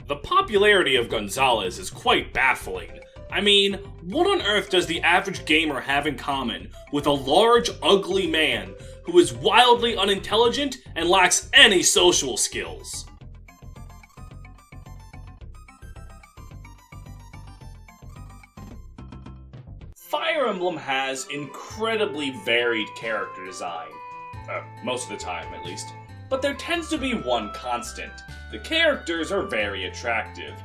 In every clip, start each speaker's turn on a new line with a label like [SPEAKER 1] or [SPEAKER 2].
[SPEAKER 1] The popularity of Gonzales is quite baffling. I mean, what on earth does the average gamer have in common with a large, ugly man who is wildly unintelligent and lacks any social skills? Fire Emblem has incredibly varied character design. Most of the time, at least. But there tends to be one constant. The characters are very attractive.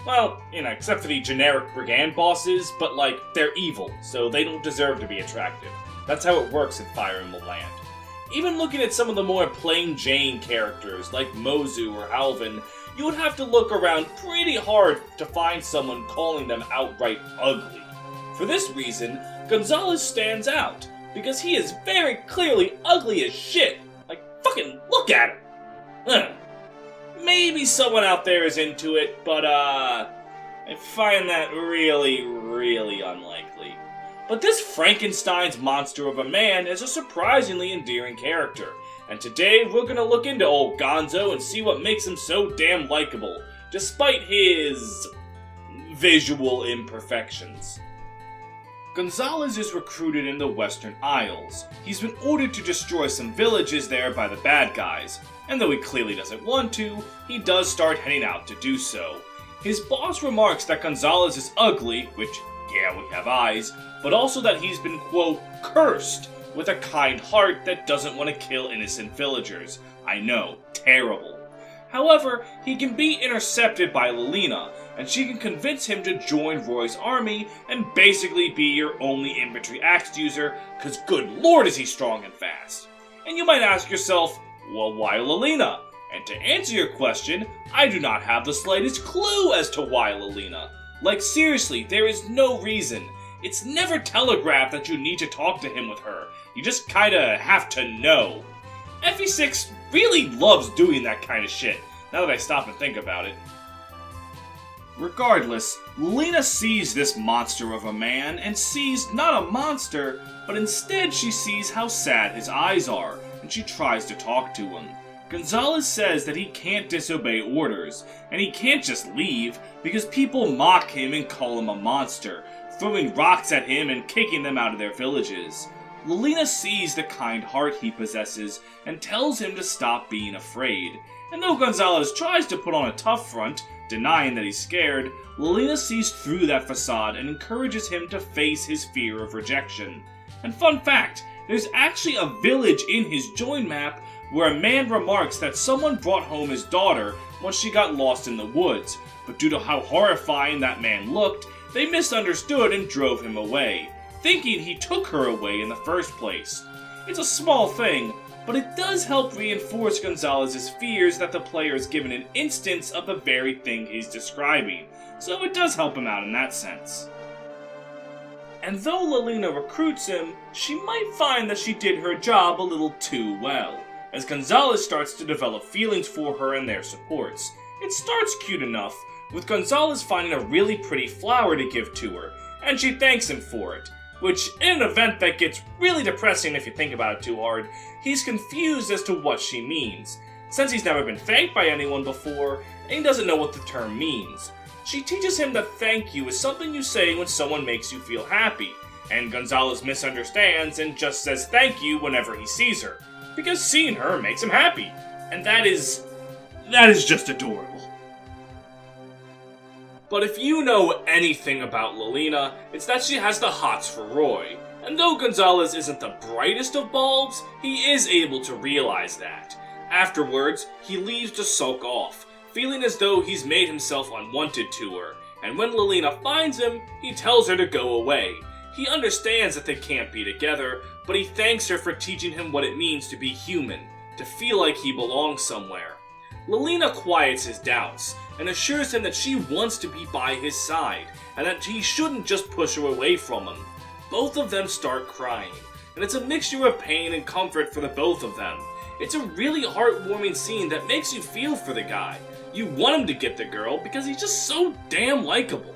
[SPEAKER 1] Well, except for the generic brigand bosses, but they're evil, so they don't deserve to be attractive. That's how it works in Fire Emblem Land. Even looking at some of the more plain Jane characters, like Mozu or Alvin, you would have to look around pretty hard to find someone calling them outright ugly. For this reason, Gonzales stands out, because he is very clearly ugly as shit. Fucking look at him! Ugh. Maybe someone out there is into it, but I find that really, really unlikely. But this Frankenstein's monster of a man is a surprisingly endearing character, and today we're gonna look into old Gonzo and see what makes him so damn likable, despite his visual imperfections. Gonzales is recruited in the Western Isles. He's been ordered to destroy some villages there by the bad guys, and though he clearly doesn't want to, he does start heading out to do so. His boss remarks that Gonzales is ugly, which, yeah, we have eyes, but also that he's been, quote, cursed with a kind heart that doesn't want to kill innocent villagers. I know, terrible. However, he can be intercepted by Lilina, and she can convince him to join Roy's army and basically be your only infantry axe user, cause good lord is he strong and fast. And you might ask yourself, well, why Lilina? And to answer your question, I do not have the slightest clue as to why Lilina. Seriously, there is no reason. It's never telegraphed that you need to talk to him with her. You just kinda have to know. FE6 really loves doing that kind of shit, now that I stop and think about it. Regardless, Lilina sees this monster of a man and sees not a monster, but instead she sees how sad his eyes are, and she tries to talk to him. Gonzales says that he can't disobey orders, and he can't just leave because people mock him and call him a monster, throwing rocks at him and kicking them out of their villages. Lilina sees the kind heart he possesses and tells him to stop being afraid. And though Gonzales tries to put on a tough front, denying that he's scared, Lilina sees through that facade and encourages him to face his fear of rejection. And fun fact, there's actually a village in his join map where a man remarks that someone brought home his daughter once she got lost in the woods, but due to how horrifying that man looked, they misunderstood and drove him away, thinking he took her away in the first place. It's a small thing, but it does help reinforce Gonzales' fears that the player is given an instance of the very thing he's describing, so it does help him out in that sense. And though Lilina recruits him, she might find that she did her job a little too well, as Gonzales starts to develop feelings for her and their supports. It starts cute enough, with Gonzales finding a really pretty flower to give to her, and she thanks him for it. Which, in an event that gets really depressing if you think about it too hard, he's confused as to what she means, since he's never been thanked by anyone before, and he doesn't know what the term means. She teaches him that thank you is something you say when someone makes you feel happy, and Gonzales misunderstands and just says thank you whenever he sees her, because seeing her makes him happy, and that is just adorable. But if you know anything about Lilina, it's that she has the hots for Roy. And though Gonzales isn't the brightest of bulbs, he is able to realize that. Afterwards, he leaves to sulk off, feeling as though he's made himself unwanted to her. And when Lilina finds him, he tells her to go away. He understands that they can't be together, but he thanks her for teaching him what it means to be human, to feel like he belongs somewhere. Lilina quiets his doubts, and assures him that she wants to be by his side, and that he shouldn't just push her away from him. Both of them start crying, and it's a mixture of pain and comfort for the both of them. It's a really heartwarming scene that makes you feel for the guy. You want him to get the girl because he's just so damn likable.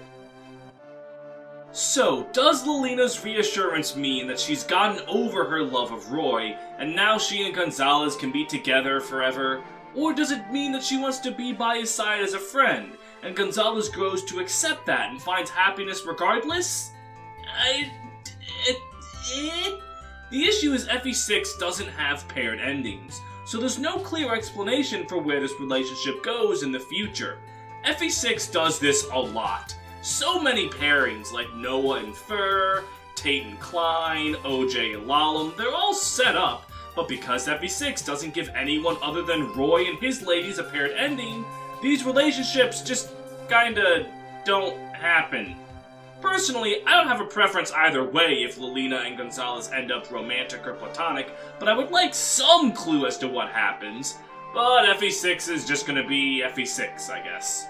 [SPEAKER 1] So, does Lilina's reassurance mean that she's gotten over her love of Roy, and now she and Gonzales can be together forever? Or does it mean that she wants to be by his side as a friend, and Gonzales grows to accept that and finds happiness regardless? The issue is FE6 doesn't have paired endings, so there's no clear explanation for where this relationship goes in the future. FE6 does this a lot. So many pairings like Noah and Fur, Tate and Klein, OJ and Lalum, they're all set up, but because FE6 doesn't give anyone other than Roy and his ladies a paired ending, these relationships just kinda don't happen. Personally, I don't have a preference either way if Lilina and Gonzales end up romantic or platonic, but I would like some clue as to what happens. But FE6 is just gonna be FE6, I guess.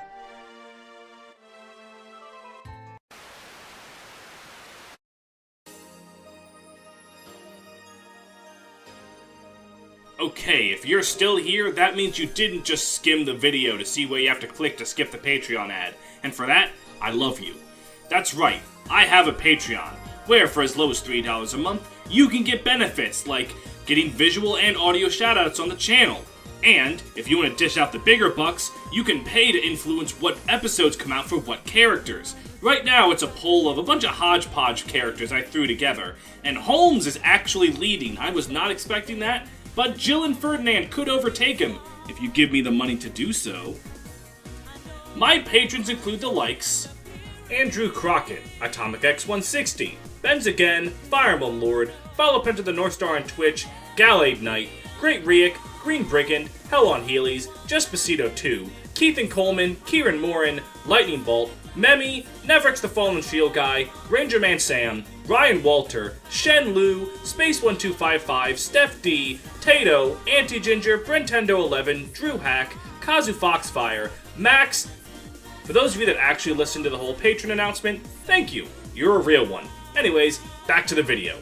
[SPEAKER 1] Okay, if you're still here, that means you didn't just skim the video to see where you have to click to skip the Patreon ad. And for that, I love you. That's right, I have a Patreon, where for as low as $3 a month, you can get benefits like getting visual and audio shoutouts on the channel. And, if you want to dish out the bigger bucks, you can pay to influence what episodes come out for what characters. Right now, it's a poll of a bunch of hodgepodge characters I threw together, and Holmes is actually leading. I was not expecting that, but Jill and Ferdinand could overtake him, if you give me the money to do so. My patrons include the likes: Andrew Crockett, Atomic X160, Benz Again, Fire Emblem Lord, Follow Penta the North Star on Twitch, Galade Knight, Great Riek, Green Brigand, Hell on Heelys, Jespacito 2, Keith and Coleman, Kieran Morin, Lightning Bolt, Memi, Nevrix the Fallen Shield Guy, Ranger Man Sam, Ryan Walter, Shen Lu, Space1255, Steph D, Tato, Anti-Ginger, Brentendo 11, Drew Hack, Kazu Foxfire, Max. For those of you that actually listened to the whole patron announcement, thank you. You're a real one. Anyways, back to the video.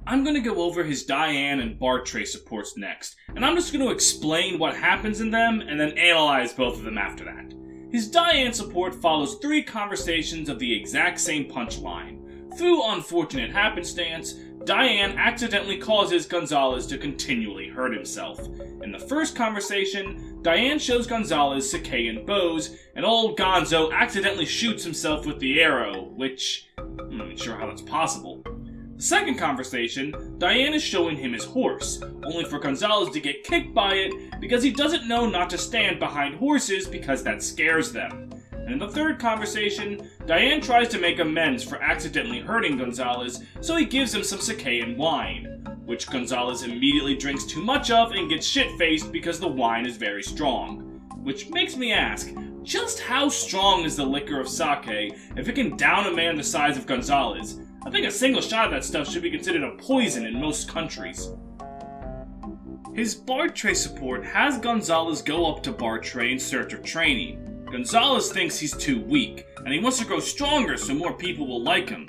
[SPEAKER 1] I'm going to go over his Diane and Bartray supports next, and I'm just going to explain what happens in them and then analyze both of them after that. His Diane support follows 3 conversations of the exact same punchline. Through unfortunate happenstance, Diane accidentally causes Gonzales to continually hurt himself. In the first conversation, Diane shows Gonzales Sakayan bows, and old Gonzo accidentally shoots himself with the arrow, which I'm not even sure how that's possible. The second conversation, Diane is showing him his horse, only for Gonzales to get kicked by it because he doesn't know not to stand behind horses because that scares them. And in the third conversation, Diane tries to make amends for accidentally hurting Gonzales, so he gives him some Sakayan wine, which Gonzales immediately drinks too much of and gets shit-faced because the wine is very strong. Which makes me ask, just how strong is the liquor of sake if it can down a man the size of Gonzales? I think a single shot of that stuff should be considered a poison in most countries. His Bartray support has Gonzales go up to Bartray in search of training. Gonzales thinks he's too weak, and he wants to grow stronger so more people will like him.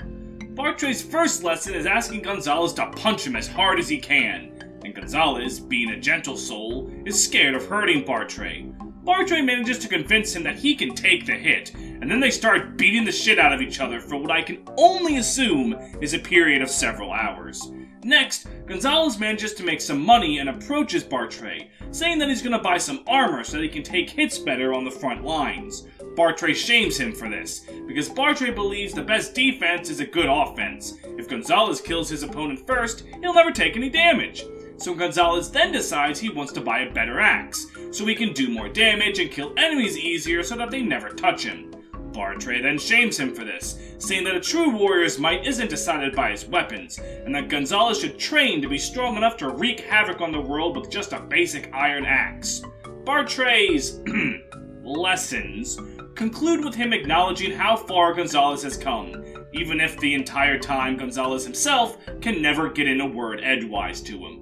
[SPEAKER 1] Bartray's first lesson is asking Gonzales to punch him as hard as he can, and Gonzales, being a gentle soul, is scared of hurting Bartray. Bartray manages to convince him that he can take the hit, and then they start beating the shit out of each other for what I can only assume is a period of several hours. Next, Gonzales manages to make some money and approaches Bartray, saying that he's going to buy some armor so that he can take hits better on the front lines. Bartray shames him for this, because Bartray believes the best defense is a good offense. If Gonzales kills his opponent first, he'll never take any damage. So Gonzales then decides he wants to buy a better axe, so he can do more damage and kill enemies easier so that they never touch him. Bartray then shames him for this, saying that a true warrior's might isn't decided by his weapons, and that Gonzales should train to be strong enough to wreak havoc on the world with just a basic iron axe. Bartray's lessons conclude with him acknowledging how far Gonzales has come, even if the entire time Gonzales himself can never get in a word edgewise to him.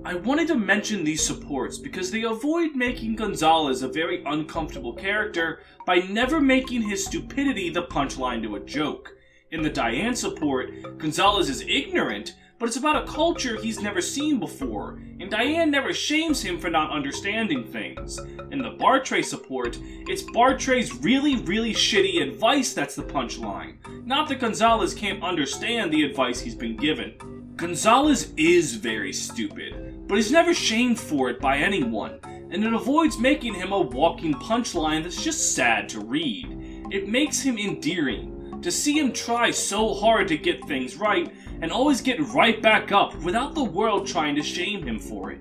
[SPEAKER 1] I wanted to mention these supports because they avoid making Gonzales a very uncomfortable character by never making his stupidity the punchline to a joke. In the Diane support, Gonzales is ignorant, but it's about a culture he's never seen before, and Diane never shames him for not understanding things. In the Bartray support, it's Bartray's really shitty advice that's the punchline, not that Gonzales can't understand the advice he's been given. Gonzales is very stupid, but he's never shamed for it by anyone, and it avoids making him a walking punchline that's just sad to read. It makes him endearing, to see him try so hard to get things right, and always get right back up without the world trying to shame him for it.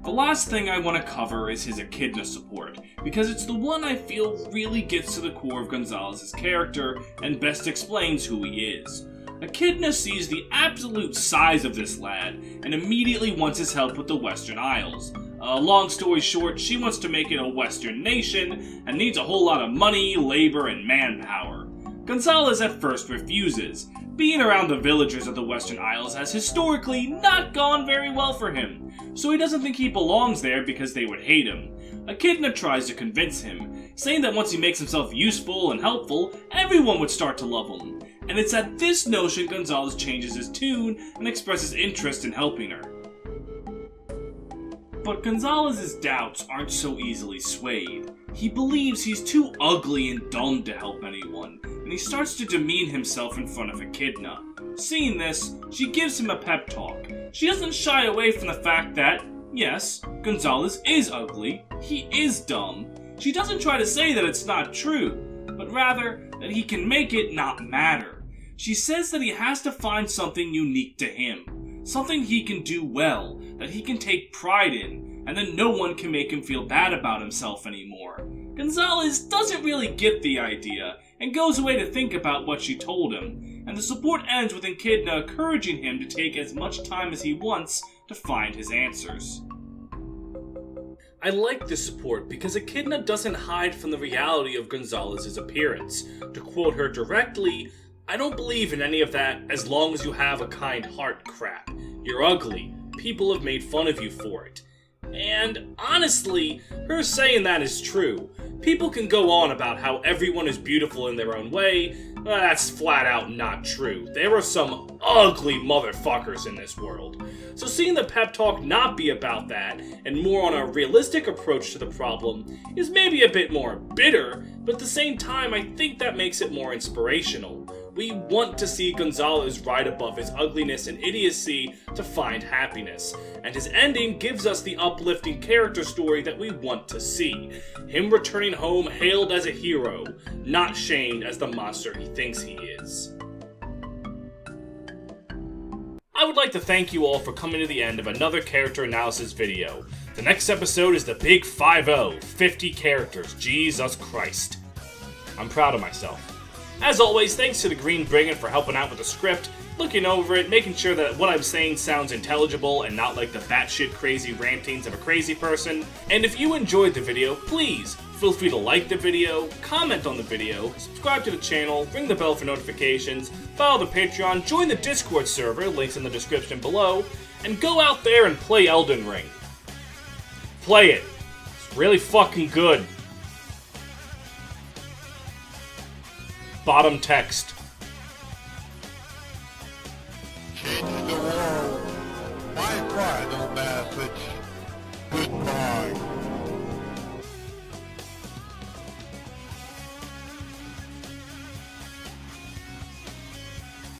[SPEAKER 1] The last thing I want to cover is his echidna support, because it's the one I feel really gets to the core of Gonzales' character and best explains who he is. Echidna sees the absolute size of this lad and immediately wants his help with the Western Isles. Long story short, she wants to make it a Western nation and needs a whole lot of money, labor, and manpower. Gonzales at first refuses. Being around the villagers of the Western Isles has historically not gone very well for him, so he doesn't think he belongs there because they would hate him. Echidna tries to convince him, saying that once he makes himself useful and helpful, everyone would start to love him. And it's at this notion Gonzales changes his tune and expresses interest in helping her. But Gonzales' doubts aren't so easily swayed. He believes he's too ugly and dumb to help anyone, and he starts to demean himself in front of Echidna. Seeing this, she gives him a pep talk. She doesn't shy away from the fact that, yes, Gonzales is ugly, he is dumb. She doesn't try to say that it's not true, but rather that he can make it not matter. She says that he has to find something unique to him, something he can do well, that he can take pride in, and then no one can make him feel bad about himself anymore. Gonzales doesn't really get the idea, and goes away to think about what she told him, and the support ends with Echidna encouraging him to take as much time as he wants to find his answers. I like this support because Echidna doesn't hide from the reality of Gonzales' appearance. To quote her directly, "I don't believe in any of that as long as you have a kind heart crap. You're ugly. People have made fun of you for it." And honestly, her saying that is true. People can go on about how everyone is beautiful in their own way. That's flat out not true. There are some ugly motherfuckers in this world. So seeing the pep talk not be about that, and more on a realistic approach to the problem, is maybe a bit more bitter, but at the same time I think that makes it more inspirational. We want to see Gonzales rise above his ugliness and idiocy to find happiness, and his ending gives us the uplifting character story that we want to see. Him returning home hailed as a hero, not shamed as the monster he thinks he is. I would like to thank you all for coming to the end of another character analysis video. The next episode is the Big 50, 50 characters, Jesus Christ. I'm proud of myself. As always, thanks to the Green Brigand for helping out with the script, looking over it, making sure that what I'm saying sounds intelligible and not like the batshit crazy rantings of a crazy person. And if you enjoyed the video, please feel free to like the video, comment on the video, subscribe to the channel, ring the bell for notifications, follow the Patreon, join the Discord server, links in the description below, and go out there and play Elden Ring. Play it. It's really fucking good. Bottom text.
[SPEAKER 2] Change the world. My pride, no message.